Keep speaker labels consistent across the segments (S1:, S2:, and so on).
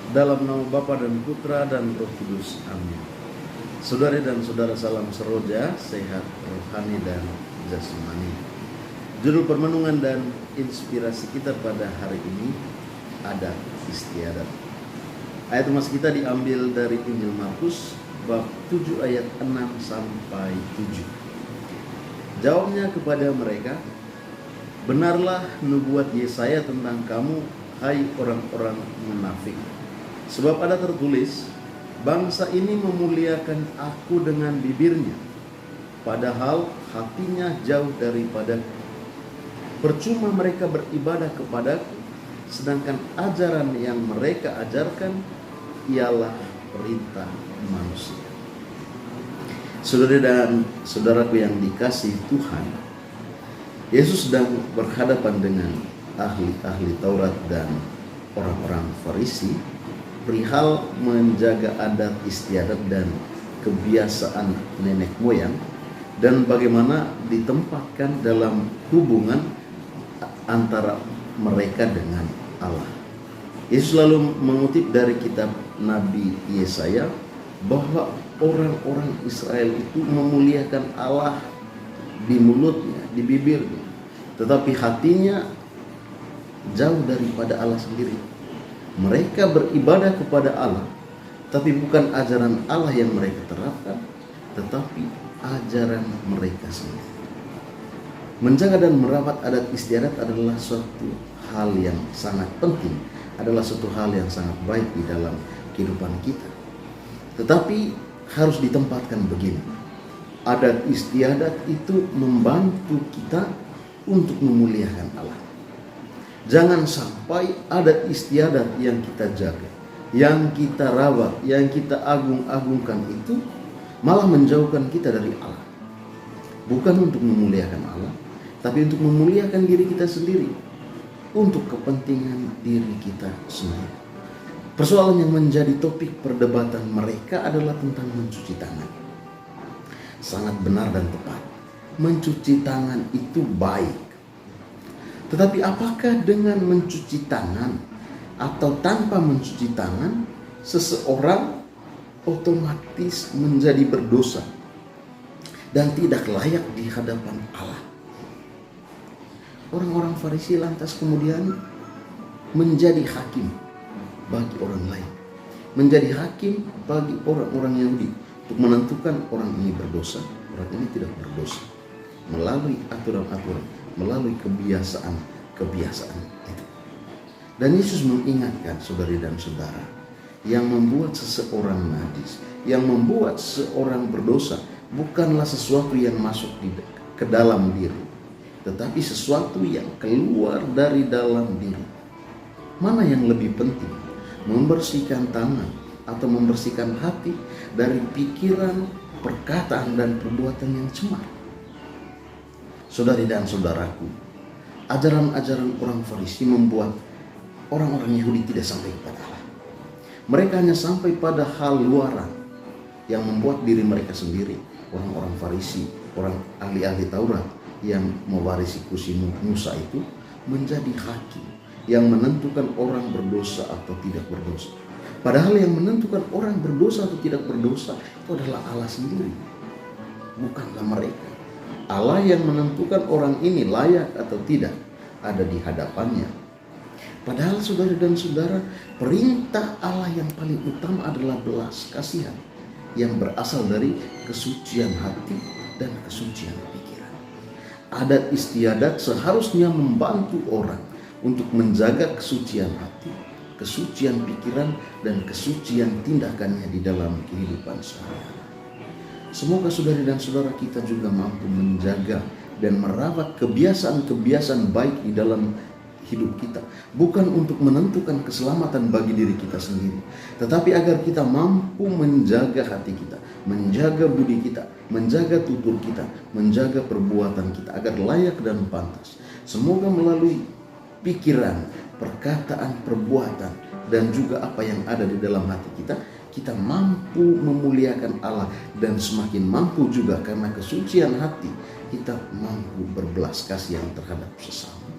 S1: Dalam nama Bapa dan Putra dan Roh Kudus. Amin. Saudari dan saudara, salam seroja, sehat rohani dan jasmani. Judul permenungan dan inspirasi kita pada hari ini, adat istiadat. Ayat mas kita diambil dari Injil Markus bab 7 ayat 6 sampai 7. Jawabnya kepada mereka, benarlah nubuat Yesaya tentang kamu, hai orang-orang munafik. Sebab ada tertulis, bangsa ini memuliakan aku dengan bibirnya, padahal hatinya jauh daripadaku. Percuma mereka beribadah kepadaku, sedangkan ajaran yang mereka ajarkan ialah perintah manusia. Saudara dan saudaraku yang dikasihi Tuhan, Yesus sedang berhadapan dengan ahli-ahli Taurat dan orang-orang Farisi perihal menjaga adat istiadat dan kebiasaan nenek moyang, dan bagaimana ditempatkan dalam hubungan antara mereka dengan Allah. Yesus lalu mengutip dari kitab Nabi Yesaya bahwa orang-orang Israel itu memuliakan Allah di mulutnya, di bibirnya, tetapi hatinya jauh daripada Allah sendiri. Mereka beribadah kepada Allah, tapi bukan ajaran Allah yang mereka terapkan, tetapi ajaran mereka sendiri. Menjaga dan merawat adat istiadat adalah suatu hal yang sangat penting, adalah suatu hal yang sangat baik di dalam kehidupan kita. Tetapi harus ditempatkan begini. Adat istiadat itu membantu kita untuk memuliakan Allah. Jangan sampai adat istiadat yang kita jaga, yang kita rawat, yang kita agung-agungkan itu malah menjauhkan kita dari Allah. Bukan untuk memuliakan Allah, tapi untuk memuliakan diri kita sendiri, untuk kepentingan diri kita sendiri. Persoalan yang menjadi topik perdebatan mereka adalah tentang mencuci tangan. Sangat benar dan tepat. Mencuci tangan itu baik. Tetapi apakah dengan mencuci tangan atau tanpa mencuci tangan seseorang otomatis menjadi berdosa dan tidak layak di hadapan Allah? Orang-orang Farisi lantas kemudian menjadi hakim bagi orang lain, menjadi hakim bagi orang-orang Yahudi untuk menentukan orang ini berdosa, orang ini tidak berdosa, melalui aturan-aturan, melalui kebiasaan-kebiasaan itu. Dan Yesus mengingatkan saudari dan saudara, yang membuat seseorang najis, yang membuat seseorang berdosa bukanlah sesuatu yang masuk ke dalam diri, tetapi sesuatu yang keluar dari dalam diri. Mana yang lebih penting? Membersihkan tangan atau membersihkan hati dari pikiran, perkataan, dan perbuatan yang cemar? Saudari dan saudaraku, ajaran-ajaran orang Farisi membuat orang-orang Yahudi tidak sampai kepada Allah. Mereka hanya sampai pada hal luaran yang membuat diri mereka sendiri, orang-orang Farisi, orang ahli-ahli Taurat yang mewarisi kursi Musa itu, menjadi hakim yang menentukan orang berdosa atau tidak berdosa. Padahal yang menentukan orang berdosa atau tidak berdosa itu adalah Allah sendiri, bukanlah mereka. Allah yang menentukan orang ini layak atau tidak ada di hadapannya. Padahal saudara dan saudara, perintah Allah yang paling utama adalah belas kasihan yang berasal dari kesucian hati dan kesucian pikiran. Adat istiadat seharusnya membantu orang untuk menjaga kesucian hati, kesucian pikiran, dan kesucian tindakannya di dalam kehidupan sehari-hari. Semoga saudari dan saudara kita juga mampu menjaga dan merawat kebiasaan-kebiasaan baik di dalam hidup kita. Bukan untuk menentukan keselamatan bagi diri kita sendiri, tetapi agar kita mampu menjaga hati kita, menjaga budi kita, menjaga tutur kita, menjaga perbuatan kita agar layak dan pantas. Semoga melalui pikiran, perkataan, perbuatan, dan juga apa yang ada di dalam hati kita, kita mampu memuliakan Allah, dan semakin mampu juga karena kesucian hati kita mampu berbelas kasihan terhadap sesama.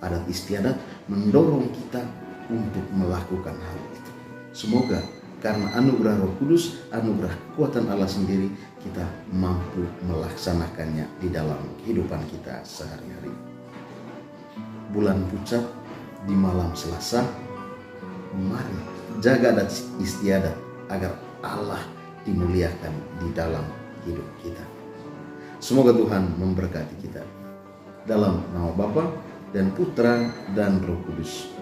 S1: Adat istiadat mendorong kita untuk melakukan hal itu. Semoga karena anugerah Roh Kudus, anugerah kekuatan Allah sendiri, kita mampu melaksanakannya di dalam kehidupan kita sehari-hari. Bulan pucat di malam Selasa, mari jaga adat istiadat agar Allah dimuliakan di dalam hidup kita. Semoga Tuhan memberkati kita. Dalam nama Bapa dan Putra dan Roh Kudus.